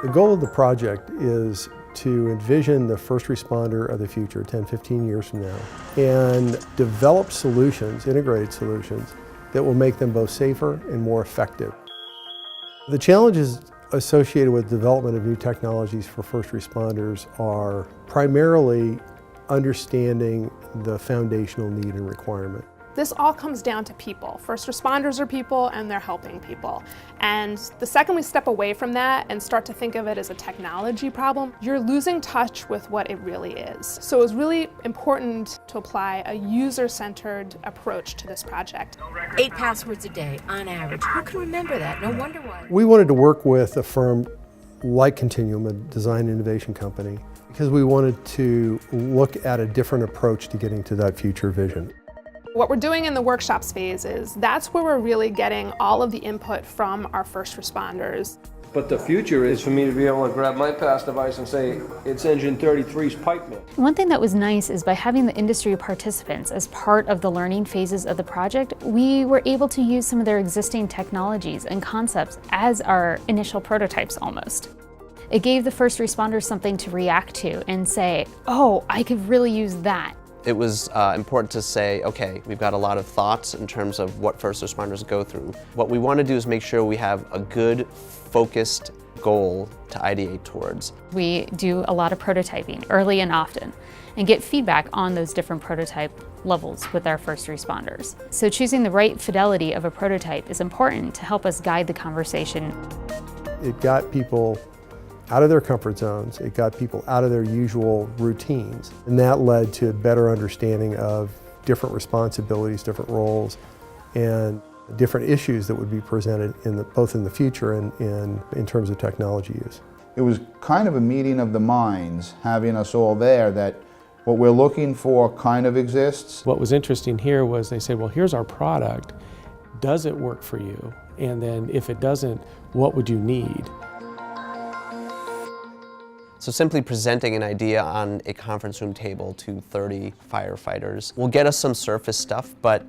The goal of the project is to envision the first responder of the future 10, 15 years from now and develop solutions, integrated solutions, that will make them both safer and more effective. The challenges associated with development of new technologies for first responders are primarily understanding the foundational need and requirement. This all comes down to people. First responders are people and they're helping people. And the second we step away from that and start to think of it as a technology problem, you're losing touch with what it really is. So it was really important to apply a user-centered approach to this project. 8 passwords a day, on average. Who can remember that? No wonder why. We wanted to work with a firm like Continuum, a design innovation company, because we wanted to look at a different approach to getting to that future vision. What we're doing in the workshops phase is that's where we're really getting all of the input from our first responders. But the future is for me to be able to grab my pass device and say, it's engine 33's pipe mill. One thing that was nice is by having the industry participants as part of the learning phases of the project, we were able to use some of their existing technologies and concepts as our initial prototypes almost. It gave the first responders something to react to and say, oh, I could really use that. It was important to say, okay, we've got a lot of thoughts in terms of what first responders go through. What we want to do is make sure we have a good, focused goal to ideate towards. We do a lot of prototyping early and often and get feedback on those different prototype levels with our first responders. So choosing the right fidelity of a prototype is important to help us guide the conversation. It got people out of their comfort zones, it got people out of their usual routines, and that led to a better understanding of different responsibilities, different roles, and different issues that would be presented both in the future and in terms of technology use. It was kind of a meeting of the minds, having us all there, that what we're looking for kind of exists. What was interesting here was they said, well, here's our product. Does it work for you? And then if it doesn't, what would you need? So simply presenting an idea on a conference room table to 30 firefighters will get us some surface stuff, but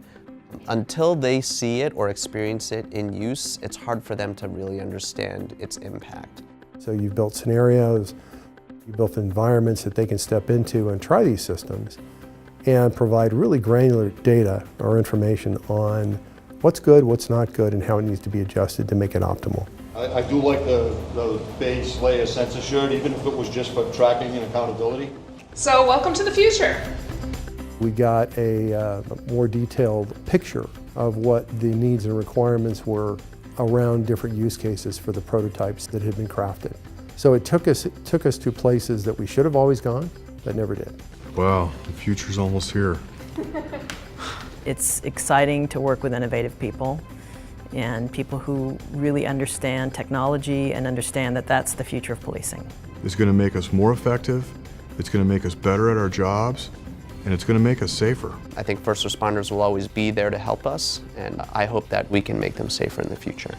until they see it or experience it in use, it's hard for them to really understand its impact. So you've built scenarios, you've built environments that they can step into and try these systems and provide really granular data or information on what's good, what's not good, and how it needs to be adjusted to make it optimal. I do like the base layer sensor shirt, even if it was just for tracking and accountability. So welcome to the future. We got a more detailed picture of what the needs and requirements were around different use cases for the prototypes that had been crafted. So it took us to places that we should have always gone, but never did. Wow, the future's almost here. It's exciting to work with innovative people and people who really understand technology and understand that that's the future of policing. It's going to make us more effective, it's going to make us better at our jobs, and it's going to make us safer. I think first responders will always be there to help us, and I hope that we can make them safer in the future.